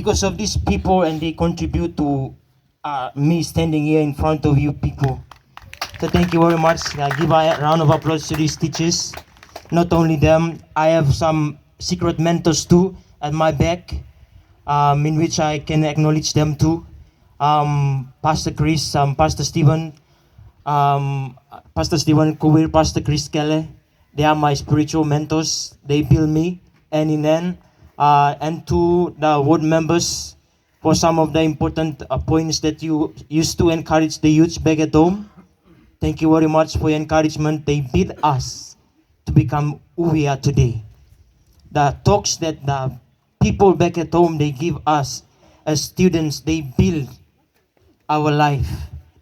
because of these people, and they contribute to me standing here in front of you people. So thank you very much. Give a round of applause to these teachers. Not only them, I have some secret mentors too at my back, in which I can acknowledge them too. Pastor Chris, Pastor Stephen, Pastor Stephen Kuwir, Pastor Chris Kelle. They are my spiritual mentors. They build me, and in end, and to the ward members for some of the important points that you used to encourage the youth back at home. Thank you very much for your encouragement. They build us to become who we are today. The talks that the people back at home, they give us as students, they build our life.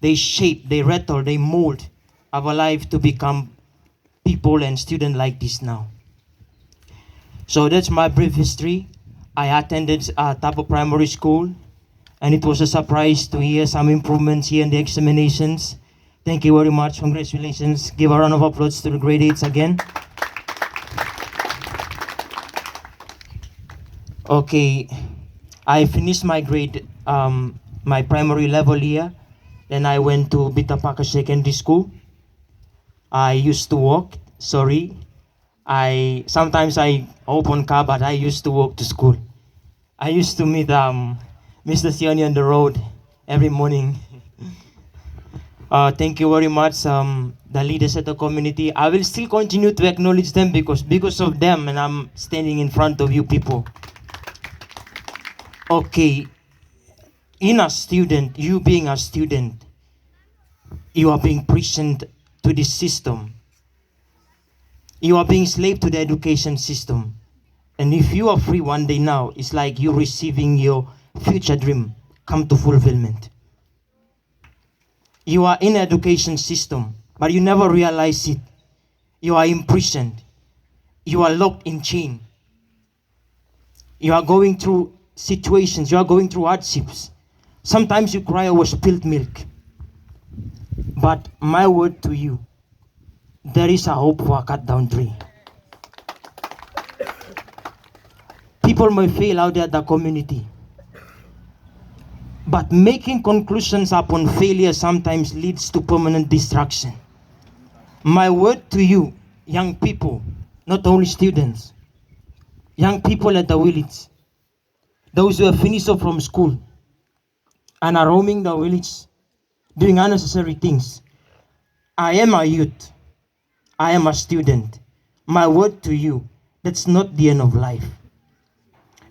They shape, they rattle, they mold our life to become people and students like this now. So that's my brief history. I attended Tapo Primary School, and it was a surprise to hear some improvements here in the examinations. Thank you very much. Congratulations. Give a round of applause to the grade 8s again. Okay, I finished my grade, my primary level here. Then I went to Bitapaka Secondary School. I used to walk, sorry. Sometimes I open car, but I used to walk to school. I used to meet Mr. Sioni on the road every morning. Thank you very much, the leaders at the community. I will still continue to acknowledge them because of them, and I'm standing in front of you people. Okay, in a student, you being a student, you are being prisoned to this system. You are being slave to the education system. And if you are free one day now, it's like you receiving your future dream come to fulfillment. You are in the education system, but you never realize it. You are imprisoned. You are locked in chain. You are going through situations. You are going through hardships. Sometimes you cry over spilled milk. But my word to you, there is a hope for a cut down tree. People may fail out there at the community, but making conclusions upon failure sometimes leads to permanent destruction. My word to you, young people, not only students, young people at the village, those who have finished up from school and are roaming the village, doing unnecessary things. I am a youth. I am a student. My word to you, that's not the end of life.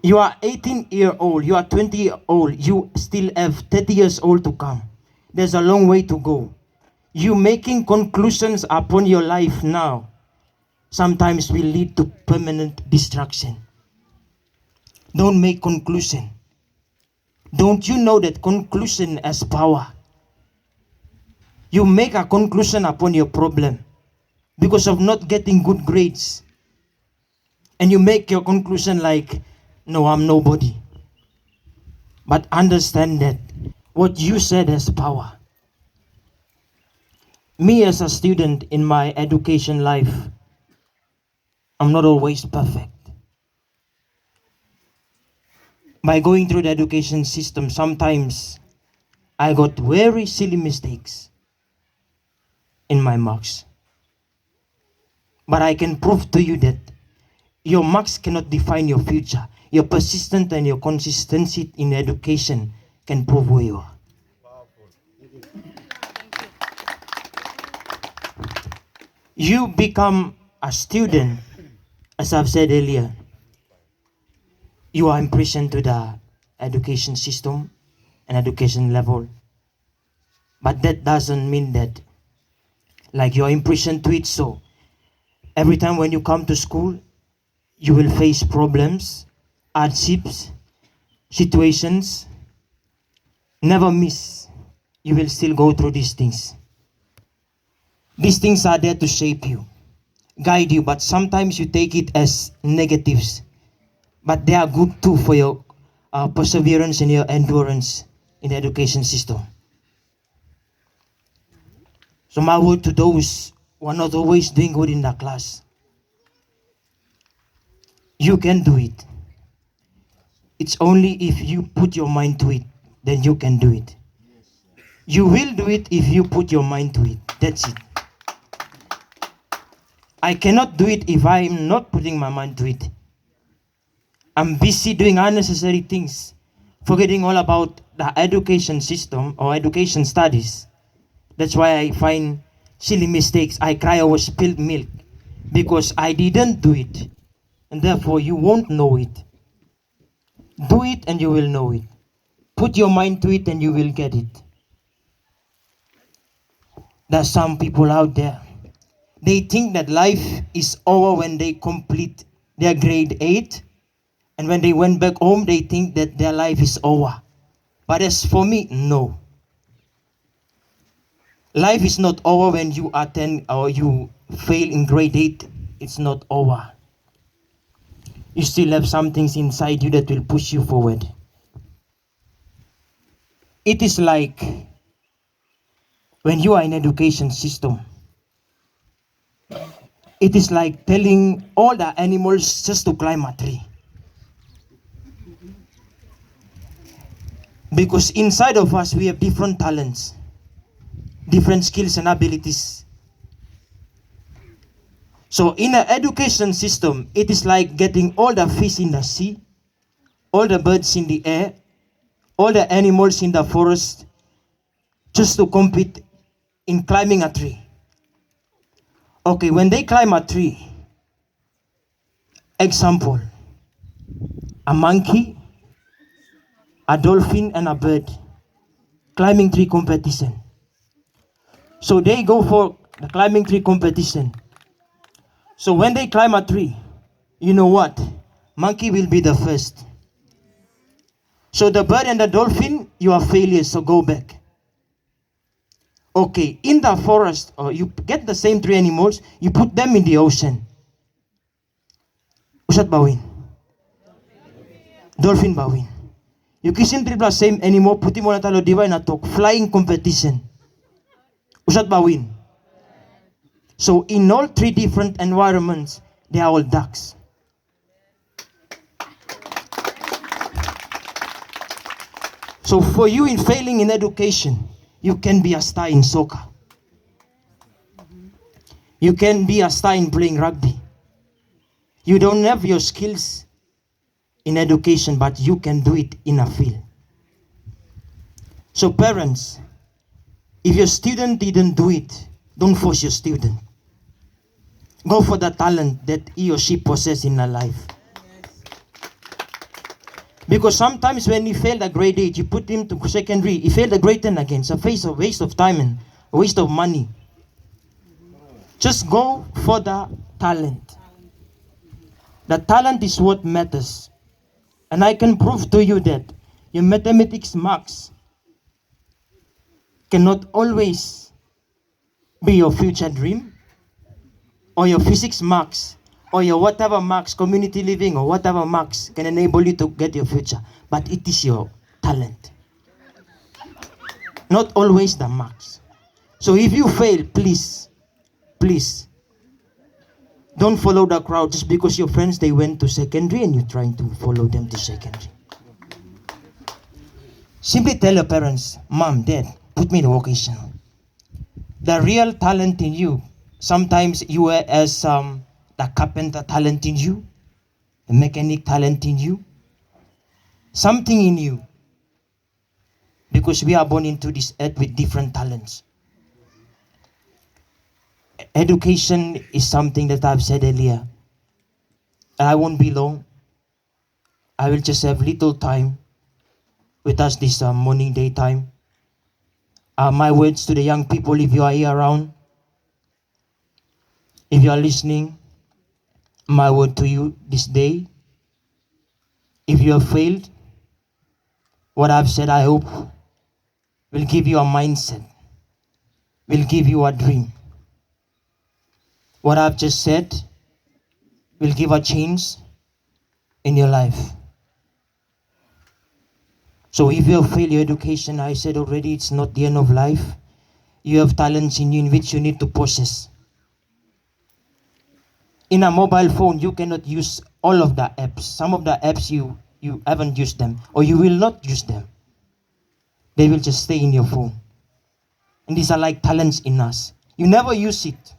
You are 18-year-old, you are 20-year-old, you still have 30 years old to come. There's a long way to go. You making conclusions upon your life now sometimes will lead to permanent destruction. Don't make conclusion. Don't you know that conclusion has power? You make a conclusion upon your problem because of not getting good grades. And you make your conclusion like, no, I'm nobody. But understand that what you said has power. Me as a student in my education life, I'm not always perfect. By going through the education system, sometimes I got very silly mistakes in my marks. But I can prove to you that your marks cannot define your future. Your persistence and your consistency in education can prove who you are. You become a student, as I've said earlier. You are imprisoned to the education system and education level. But that doesn't mean that like you're imprisoned to it. So every time when you come to school, you will face problems, hardships, situations. Never miss. You will still go through these things. These things are there to shape you, guide you, but sometimes you take it as negatives. But they are good too for your perseverance and your endurance in the education system. So my word to those who are not always doing good in the class, you can do it. It's only if you put your mind to it, then you can do it. You will do it if you put your mind to it. That's it. I cannot do it if I am not putting my mind to it. I'm busy doing unnecessary things, forgetting all about the education system or education studies. That's why I find silly mistakes. I cry over spilled milk because I didn't do it. And therefore, you won't know it. Do it and you will know it. Put your mind to it and you will get it. There's some people out there. They think that life is over when they complete their grade 8. And when they went back home, they think that their life is over. But as for me, no. Life is not over when you attend or you fail in grade 8. It's not over. You still have some things inside you that will push you forward. It is like when you are in education system. It is like telling all the animals just to climb a tree. Because inside of us, we have different talents, different skills and abilities. So in an education system, it is like getting all the fish in the sea, all the birds in the air, all the animals in the forest, just to compete in climbing a tree. Okay, when they climb a tree, example, a monkey, a dolphin, and a bird climbing tree competition. So they go for the climbing tree competition. So when they climb a tree, you know what? Monkey will be the first. So the bird and the dolphin, you are failures, so go back. Okay, in the forest, or you get the same three animals, you put them in the ocean. Usat bawin? Dolphin bawin. You kisin tripla same animal, puti mo na talo diwa na talk flying competition. Usat bawin? So in all three different environments, they are all ducks. So for you in failing in education, you can be a star in soccer. You can be a star in playing rugby. You don't have your skills in education, but you can do it in a field. So parents, if your student didn't do it, don't force your student. Go for the talent that he or she possesses in her life. Because sometimes when he failed at grade 8, you put him to secondary, he failed at grade 10 again. It's a waste of time and a waste of money. Just go for the talent. The talent is what matters. And I can prove to you that your mathematics marks cannot always be your future dream, or your physics marks, or your whatever marks, community living, or whatever marks can enable you to get your future. But it is your talent. Not always the marks. So if you fail, please, don't follow the crowd just because your friends, they went to secondary and you're trying to follow them to secondary. Simply tell your parents, Mom, Dad, put me in vocational. The real talent in you, sometimes you are as the carpenter talent in you, the mechanic talent in you, something in you. Because we are born into this earth with different talents. Education is something that I've said earlier. I won't be long. I will just have little time with us this morning, daytime. My words to the young people, if you are here around, if you are listening, my word to you this day, if you have failed, what I've said, I hope, will give you a mindset, will give you a dream. What I've just said will give a change in your life. So if you have failed your education, I said already, it's not the end of life. You have talents in you in which you need to possess. In a mobile phone, you cannot use all of the apps. Some of the apps you you haven't used them, or you will not use them. They will just stay in your phone. And these are like talents in us. You never use it.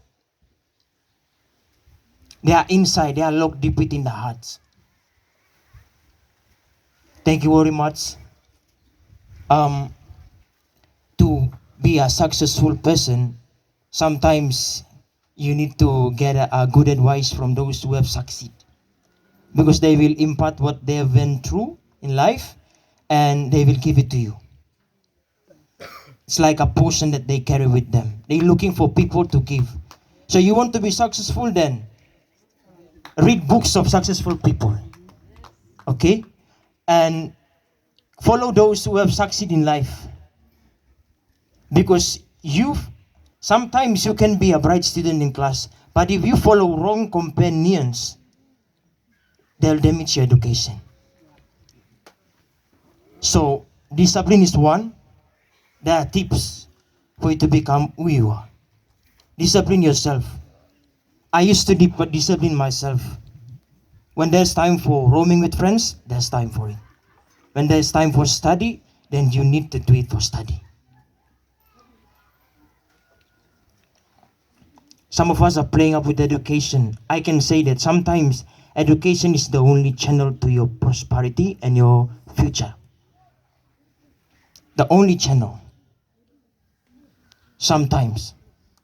They are inside, they are locked deep within the hearts. Thank you very much. To be a successful person, sometimes you need to get a good advice from those who have succeeded, because they will impart what they have been through in life and they will give it to you. It's like a portion that they carry with them. They're looking for people to give. So you want to be successful, then read books of successful people. Okay? And follow those who have succeeded in life. Because sometimes you can be a bright student in class, but if you follow wrong companions, they'll damage your education. So discipline is one. There are tips for you to become who you are. Discipline yourself. I used to discipline myself. When there's time for roaming with friends, there's time for it. When there's time for study, then you need to do it for study. Some of us are playing up with education. I can say that sometimes education is the only channel to your prosperity and your future. The only channel. Sometimes.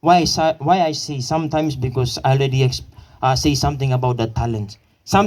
Why I say sometimes? Because I already say something about the talent. Sometimes